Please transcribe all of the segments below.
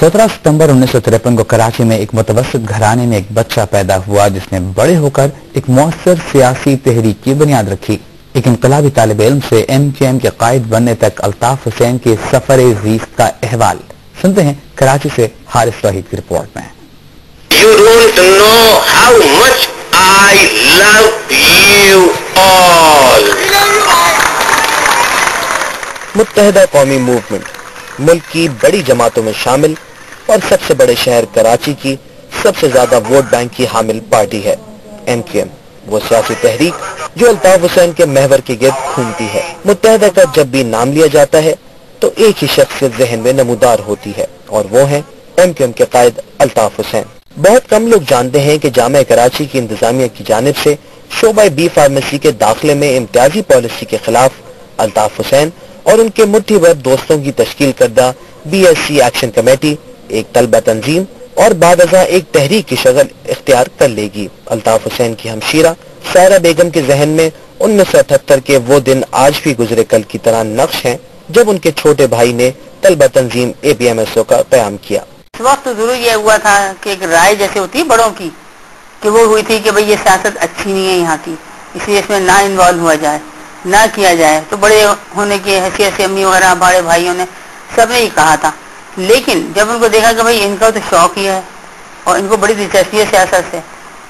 17 सितंबर 1953 को कराची में एक मुतवस्सित घराने में एक बच्चा पैदा हुआ जिसने बड़े होकर एक मौसर सियासी तहरीक की बुनियाद रखी। एक इनकलाबी तालिब इल्म से MQM के कायद बनने तक अल्ताफ हुसैन के सफर ज़ीस्त का अहवाल सुनते हैं कराची से हारिस तौहीद की रिपोर्ट में। You don't know how much I love you all. मुत्तहिदा कौमी मूवमेंट मुल्क की बड़ी जमातों में शामिल और सबसे बड़े शहर कराची की सबसे ज्यादा वोट बैंक की हामिल पार्टी है MQM, वो सियासी तहरीक जो अल्ताफ हुसैन के महवर के गिर्द घूमती है। मुत्तहिदा का जब भी नाम लिया जाता है तो एक ही शख्स ज़हन में नमूदार होती है और वो है MQM के कायद अल्ताफ हुसैन। बहुत कम लोग जानते हैं कि जामिया कराची की इंतजामिया की जानिब से शोबा बी फार्मेसी के दाखिले में इम्तियाजी पॉलिसी के खिलाफ अल्ताफ हुसैन और उनके मुट्ठी भर दोस्तों की तश्कील करदा BSC एक्शन कमेटी एक तलबा तंजीम और बादअज़ा एक तहरीक की शक्ल इख्तियार कर लेगी। अल्ताफ हुसैन की हमशीरा सायरा बेगम के जहन में 1978 के वो दिन आज भी गुजरे कल की तरह नक्श हैं जब उनके छोटे भाई ने तलबा तंजीम APMSO का क़याम किया। इस वक्त जरूर यह हुआ था कि एक राय जैसे होती है बड़ों की कि वो हुई थी कि भाई ये सियासत अच्छी नहीं है यहाँ की, इसलिए इसमें ना इन्वॉल्व हुआ जाए, ना किया जाए। तो बड़े होने की हैसियत से अम्मी वगैरह बड़े भाइयों ने सबने ही कहा था, लेकिन जब उनको देखा कि भाई इनका तो शौक ही है और इनको बड़ी दिलचस्पी है सियासत से,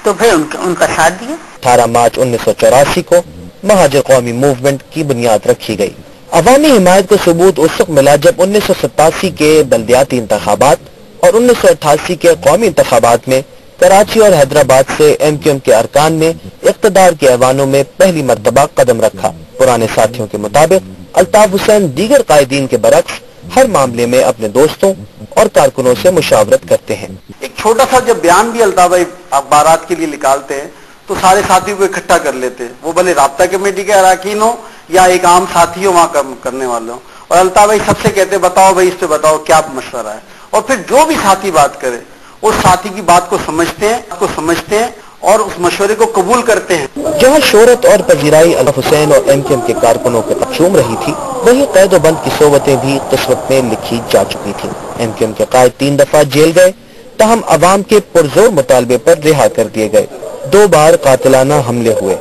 तो फिर उनका साथ दिया। 18 मार्च 1984 को महाजर कौमी मूवमेंट की बुनियाद रखी गई। अवामी हिमायत को सबूत उस वक्त मिला जब 1987 के बल्दियाती इंतखाबात और 1988 के कौमी इंतखाबात में कराची और हैदराबाद से MQM के अरकान ने इक़्तिदार के ऐवानों में पहली मर्तबा कदम रखा। पुराने साथियों के मुताबिक अल्ताफ हुसैन दीगर कायदीन के बरक्स हर मामले में अपने दोस्तों और कारकुनों से मुशावरत करते हैं। एक छोटा सा जब बयान भी अल्ताफ भाई अखबारात के लिए निकालते हैं तो सारे साथियों को इकट्ठा कर लेते हैं, वो भले राब्ता कमेटी के अरकान हो या एक आम साथी हो वहाँ करने वाले हो, और अल्ताफ भाई सबसे कहते बताओ भाई इस पे बताओ क्या मशवरा है, और फिर जो भी साथी बात करे उस साथी की बात को समझते हैं और उस मशवरे को कबूल करते हैं। जहाँ शोहरत और पजीराई अल्ताफ हुसैन और MQM के कारकुनों के तकसूम रही थी, वहीं कैद बंद की सोबतें भी किस्मत में लिखी जा चुकी थी। MQM के कायद 3 दफा जेल गए, तहम अवाम के पुरजोर मुतालबे पर रिहा कर दिए गए। 2 बार कातिलाना हमले हुए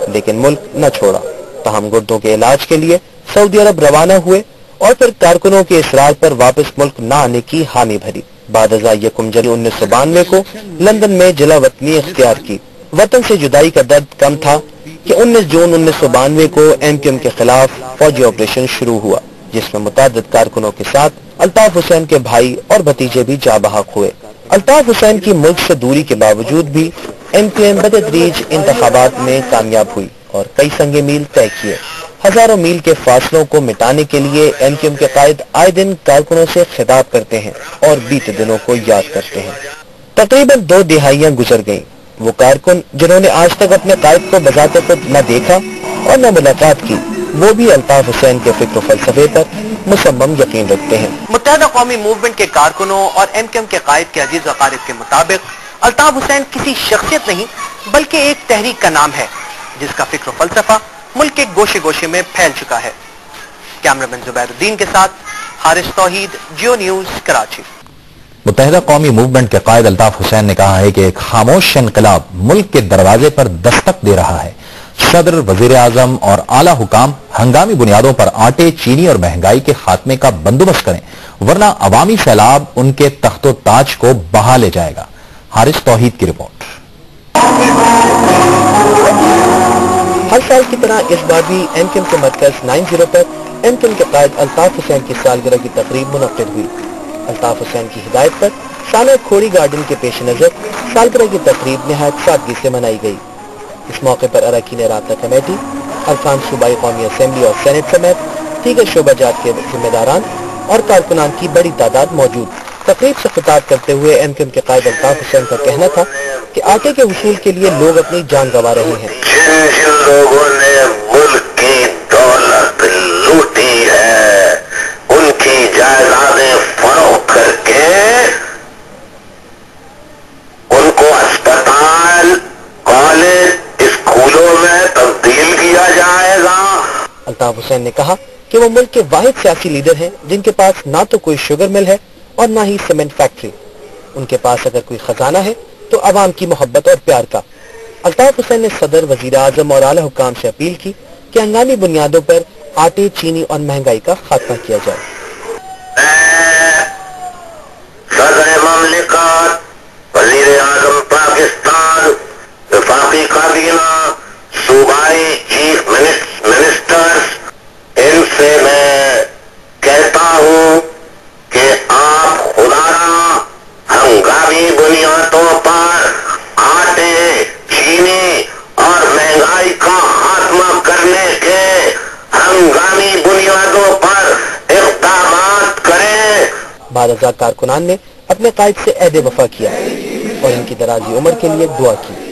लेकिन मुल्क न छोड़ा, तहम गुर्दों के इलाज के लिए सऊदी अरब रवाना हुए और फिर कारकुनों के इसरार पर वापस मुल्क न आने की हामी भरी। बादअज़ा 1 जनवरी 1992 को लंदन में जिला वतनी इख्तियार की। वतन से जुदाई का दर्द कम था कि 19 जून 1992 को MQM के खिलाफ फौजी ऑपरेशन शुरू हुआ, जिसमें मुतादिद कारकुनों के साथ अल्ताफ हुसैन के भाई और भतीजे भी जा बहक हुए। अल्ताफ हुसैन की मुल्क से दूरी के बावजूद भी MQM बतदरीज इंतखाबात में कामयाब हुई और कई संगे मील तय किए। हजारों मील के फासलों को मिटाने के लिए MQM के कायद आए दिन कारकुनों से खिताब करते हैं और बीते दिनों को याद करते हैं। तकरीबन 2 दिहाइयां गुजर गईं। वो कारकुन जिन्होंने आज तक अपने कायद को बजाते खुद न देखा और न मुलाकात की, वो भी अल्ताफ हुसैन के फिक्र फलसफे पर मुसम्मम यकीन रखते हैं। मुत्तहिदा कौमी मूवमेंट के कारकुनों और MQM के कायद के अजीज वकारिब के मुताबिक अल्ताफ हुसैन किसी शख्सियत नहीं बल्कि एक तहरीक का नाम है जिसका फिक्र फलसफा मुल्क के गोशे गोशे में फैल चुका है। कैमरामैन जुबैरुद्दीन के साथ हारिस तौहीद, जियो न्यूज, कराची। मुत्तहिदा कौमी मूवमेंट के कायद अल्ताफ हुसैन ने कहा है कि एक खामोश इनकलाब मुल्क के दरवाजे पर दस्तक दे रहा है। सदर, वजीर आजम और आला हुकाम हंगामी बुनियादों पर आटे, चीनी और महंगाई के खात्मे का बंदोबस्त करें, वरना अवामी सैलाब उनके तख्तो ताज को बहा ले जाएगा। हारिस तौहीद की रिपोर्ट। हर साल की तरह इस बार भी MQM के मरकज 90 पर MQM के कायद अल्ताफ हुसैन की सालगिरह की तकरीब मुनक्किद हुई। अल्ताफ हुसैन की हिदायत पर साना खोड़ी गार्डन के पेश नजर सालगिरह की तकरीब निहायत सादगी से मनाई गई। इस मौके पर अरकान राब्ता कमेटी, अरकान सूबाई कौमी असेंबली और सेनेट समेत दीगर शोबाजात के जिम्मेदारान और कारकुनान की बड़ी तादाद मौजूद। तकरीब से खिताब करते हुए MQM के कायद अल्ताफ हुसैन का कहना था कि आटे के हुसूल के लिए लोग अपनी जान गंवा रहे हैं। जिन लोगों ने मुल्क की दौलत लूटी है, उनकी जायदादें फरोख्त करके उनको अस्पताल, कॉलेज, स्कूलों में तब्दील किया जाएगा। अल्ताफ हुसैन ने कहा कि वो मुल्क के वाहिद सियासी लीडर हैं जिनके पास ना तो कोई शुगर मिल है اور نہ ہی سیمنٹ فیکٹری. ان کے پاس اگر کوئی خزانہ ہے تو عوام کی محبت اور پیار کا. الطاف حسین نے صدر، وزیر اعظم اور اعلی حکام سے اپیل کی کہ ہنگامی بنیادوں پر آٹے، چینی اور مہنگائی کا خاتمہ کیا جائے. صدر مملکت، وزیر اعظم پاکستان، وفاقی کابینہ، صوبائی چیف منسٹرز، ان سے میں کہتا ہوں کہ آپ خدارا ہنگامی بنیادوں پر آٹے، چینی اور مہنگائی کا خاتمہ کرنے کے ہنگامی بنیادوں پر اقدامات کریں. بعد ازاں کارکنان نے اپنے قائد سے عہد وفا کیا اور ان کی درازی عمر کے لیے دعا کی.